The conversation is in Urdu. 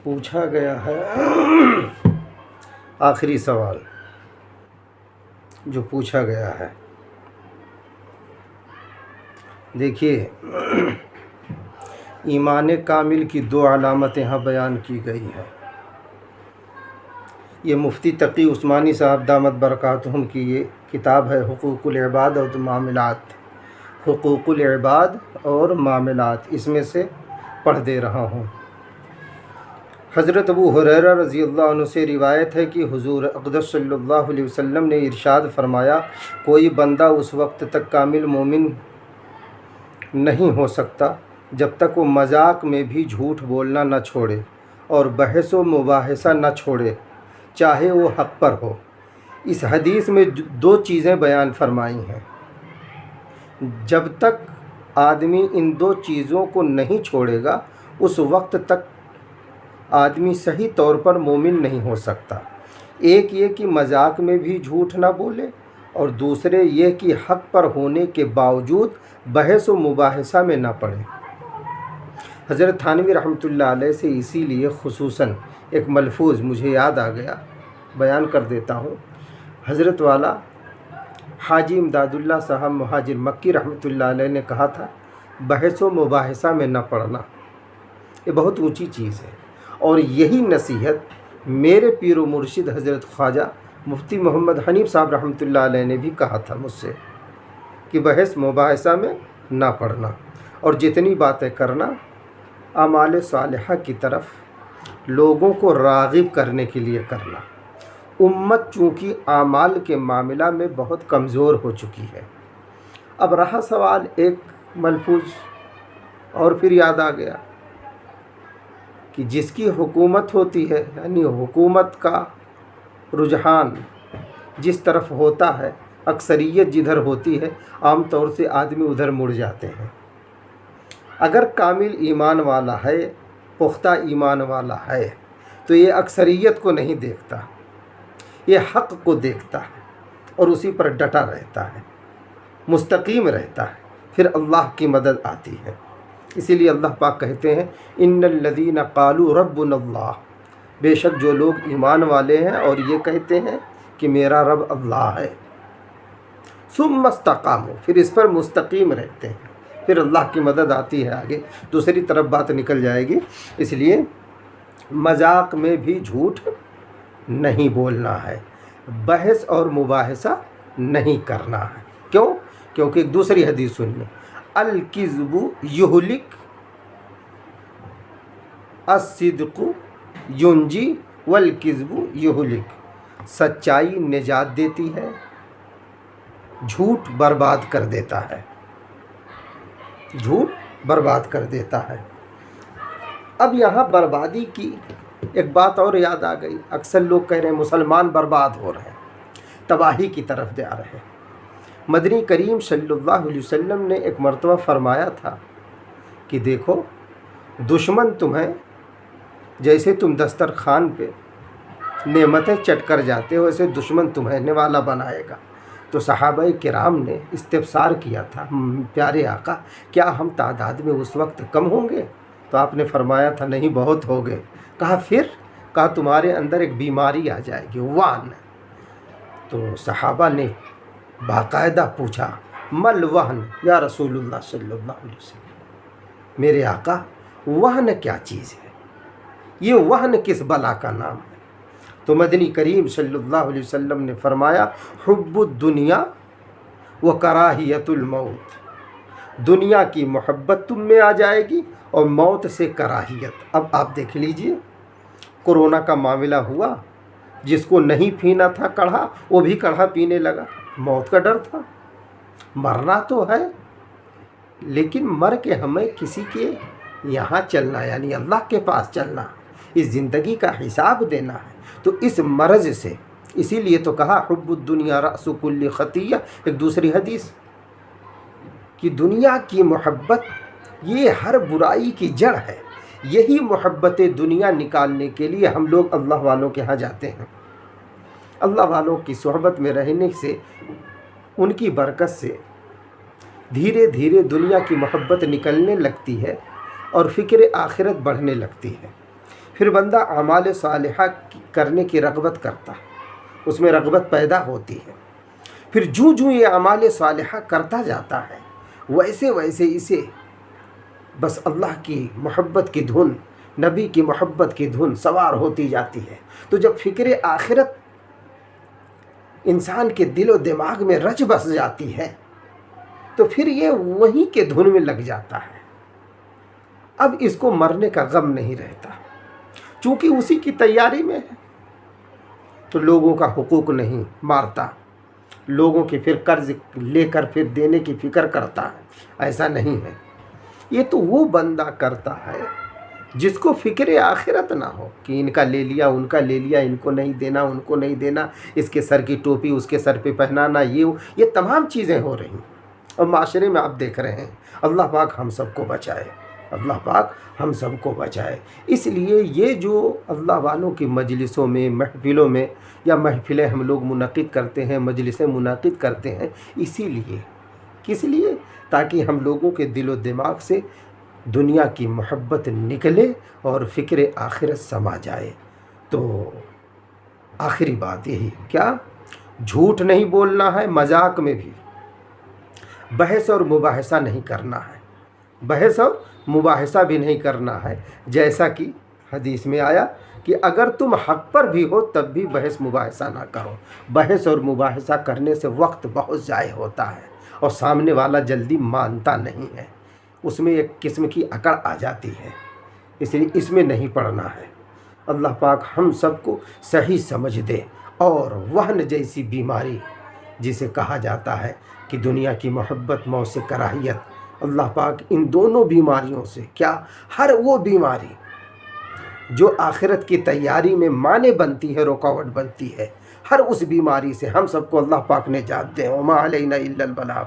پوچھا گیا ہے آخری سوال جو پوچھا گیا ہے، دیکھیے ایمان کامل کی 2 علامتیں یہاں بیان کی گئی ہیں۔ یہ مفتی تقی عثمانی صاحب دامت برکاتہم کی یہ کتاب ہے، حقوق العباد اور معاملات، حقوق العباد اور معاملات، اس میں سے پڑھ دے رہا ہوں۔ حضرت ابو ہریرہ رضی اللہ عنہ سے روایت ہے کہ حضور اقدس صلی اللہ علیہ وسلم نے ارشاد فرمایا، کوئی بندہ اس وقت تک کامل مومن نہیں ہو سکتا جب تک وہ مذاق میں بھی جھوٹ بولنا نہ چھوڑے اور بحث و مباحثہ نہ چھوڑے، چاہے وہ حق پر ہو۔ اس حدیث میں 2 چیزیں بیان فرمائی ہیں۔ جب تک آدمی ان 2 چیزوں کو نہیں چھوڑے گا اس وقت تک آدمی صحیح طور پر مومن نہیں ہو سکتا۔ ایک یہ کہ مذاق میں بھی جھوٹ نہ بولے، اور دوسرے یہ کہ حق پر ہونے کے باوجود بحث و مباحثہ میں نہ پڑے۔ حضرت تھانوی رحمۃ اللہ علیہ سے اسی لیے خصوصاً ایک ملفوظ مجھے یاد آ گیا، بیان کر دیتا ہوں۔ حضرت والا حاجی امداد اللہ صاحب مہاجر مکی رحمۃ اللہ علیہ نے کہا تھا، بحث و مباحثہ میں نہ پڑنا یہ بہت اونچی چیز ہے، اور یہی نصیحت میرے پیر و مرشد حضرت خواجہ مفتی محمد حنیف صاحب رحمۃ اللہ علیہ نے بھی کہا تھا مجھ سے کہ بحث مباحثہ میں نہ پڑنا، اور جتنی باتیں کرنا اعمال صالحہ کی طرف لوگوں کو راغب کرنے کے لیے کرنا۔ امت چونکہ اعمال کے معاملہ میں بہت کمزور ہو چکی ہے۔ اب رہا سوال، ایک ملفوظ اور پھر یاد آ گیا کہ جس کی حکومت ہوتی ہے، یعنی حکومت کا رجحان جس طرف ہوتا ہے، اکثریت جدھر ہوتی ہے، عام طور سے آدمی ادھر مڑ جاتے ہیں۔ اگر کامل ایمان والا ہے، پختہ ایمان والا ہے، تو یہ اکثریت کو نہیں دیکھتا، یہ حق کو دیکھتا ہے اور اسی پر ڈٹا رہتا ہے، مستقیم رہتا ہے، پھر اللہ کی مدد آتی ہے۔ اسی لیے اللہ پاک کہتے ہیں، ان الذین قالوا ربنا اللہ، بے شک جو لوگ ایمان والے ہیں اور یہ کہتے ہیں کہ میرا رب اللہ ہے، ثم استقاموا، پھر اس پر مستقیم رہتے ہیں، پھر اللہ کی مدد آتی ہے۔ آگے دوسری طرف بات نکل جائے گی۔ اس لیے مذاق میں بھی جھوٹ نہیں بولنا ہے، بحث اور مباحثہ نہیں کرنا ہے۔ کیوں؟ کیونکہ ایک دوسری حدیث سنیے، الکذب یہلک الصدق ینجی والکذب یہلک، سچائی نجات دیتی ہے، جھوٹ برباد کر دیتا ہے، جھوٹ برباد کر دیتا ہے۔ اب یہاں بربادی کی ایک بات اور یاد آ گئی۔ اکثر لوگ کہہ رہے ہیں مسلمان برباد ہو رہے ہیں، تباہی کی طرف جا رہے ہیں۔ مدنی کریم صلی اللہ علیہ وسلم نے ایک مرتبہ فرمایا تھا کہ دیکھو، دشمن تمہیں جیسے تم دسترخوان پہ نعمتیں چٹ کر جاتے ہو، ویسے دشمن تمہیں نوالا بنائے گا۔ تو صحابہ کرام نے استفسار کیا تھا، پیارے آقا کیا ہم تعداد میں اس وقت کم ہوں گے؟ تو آپ نے فرمایا تھا نہیں، بہت ہو گئے۔ کہا پھر؟ کہا تمہارے اندر ایک بیماری آ جائے گی، وہن۔ تو صحابہ نے باقاعدہ پوچھا، مل وہن یا رسول اللہ صلی اللہ علیہ وسلم، میرے آقا وہن کیا چیز ہے؟ یہ وہن کس بلا کا نام ہے؟ تو مدنی کریم صلی اللہ علیہ وسلم نے فرمایا، حب الدنیا و کراہیت الموت، دنیا کی محبت تم میں آ جائے گی اور موت سے کراہیت۔ اب آپ دیکھ لیجئے، کورونا کا معاملہ ہوا، جس کو نہیں پینا تھا کڑھا وہ بھی کڑھا پینے لگا، موت کا ڈر تھا۔ مرنا تو ہے، لیکن مر کے ہمیں کسی کے یہاں چلنا، یعنی اللہ کے پاس چلنا، اس زندگی کا حساب دینا ہے۔ تو اس مرض سے، اسی لیے تو کہا حب الدنیا رأس کل خطیہ، ایک دوسری حدیث کہ دنیا کی محبت یہ ہر برائی کی جڑ ہے۔ یہی محبت دنیا نکالنے کے لیے ہم لوگ اللہ والوں کے ہاں جاتے ہیں۔ اللہ والوں کی صحبت میں رہنے سے، ان کی برکت سے دھیرے دھیرے دنیا کی محبت نکلنے لگتی ہے اور فکر آخرت بڑھنے لگتی ہے۔ پھر بندہ اعمال صالحہ کرنے کی رغبت کرتا ہے، اس میں رغبت پیدا ہوتی ہے۔ پھر جوں جوں یہ اعمال صالحہ کرتا جاتا ہے ویسے ویسے اسے بس اللہ کی محبت کی دھن، نبی کی محبت کی دھن سوار ہوتی جاتی ہے۔ تو جب فکر آخرت انسان کے دل و دماغ میں رچ بس جاتی ہے تو پھر یہ وہیں کے دھن میں لگ جاتا ہے۔ اب اس کو مرنے کا غم نہیں رہتا، چونکہ اسی کی تیاری میں ہے تو لوگوں کا حقوق نہیں مارتا، لوگوں کی پھر قرض لے کر پھر دینے کی فکر کرتا ہے، ایسا نہیں ہے۔ یہ تو وہ بندہ کرتا ہے جس کو فکر آخرت نہ ہو کہ ان کا لے لیا، ان کا لے لیا، ان کو نہیں دینا، ان کو نہیں دینا، اس کے سر کی ٹوپی اس کے سر پہ پہنانا، یہ تمام چیزیں ہو رہی ہیں اور معاشرے میں آپ دیکھ رہے ہیں۔ اللہ پاک ہم سب کو بچائے، اللہ پاک ہم سب کو بچائے۔ اس لیے یہ جو اللہ والوں کی مجلسوں میں، محفلوں میں، یا محفلیں ہم لوگ منعقد کرتے ہیں، مجلسیں منعقد کرتے ہیں، اسی لیے، کس لیے؟ تاکہ ہم لوگوں کے دل و دماغ سے دنیا کی محبت نکلے اور فکر آخرت سما جائے۔ تو آخری بات یہی، کیا؟ جھوٹ نہیں بولنا ہے، مذاق میں بھی بحث اور مباحثہ نہیں کرنا ہے، بحث اور مباحثہ بھی نہیں کرنا ہے۔ جیسا کہ حدیث میں آیا کہ اگر تم حق پر بھی ہو تب بھی بحث مباحثہ نہ کرو۔ بحث اور مباحثہ کرنے سے وقت بہت ضائع ہوتا ہے اور سامنے والا جلدی مانتا نہیں ہے، اس میں ایک قسم کی اکڑ آ جاتی ہے، اس لیے اس میں نہیں پڑنا ہے۔ اللہ پاک ہم سب کو صحیح سمجھ دے، اور وہن جیسی بیماری جسے کہا جاتا ہے کہ دنیا کی محبت، موت سے کراہیت، اللہ پاک ان دونوں بیماریوں سے، کیا؟ ہر وہ بیماری جو آخرت کی تیاری میں مانع بنتی ہے، رکاوٹ بنتی ہے، ہر اس بیماری سے ہم سب کو اللہ پاک نجات دے۔ وما علینا الا البلاغ۔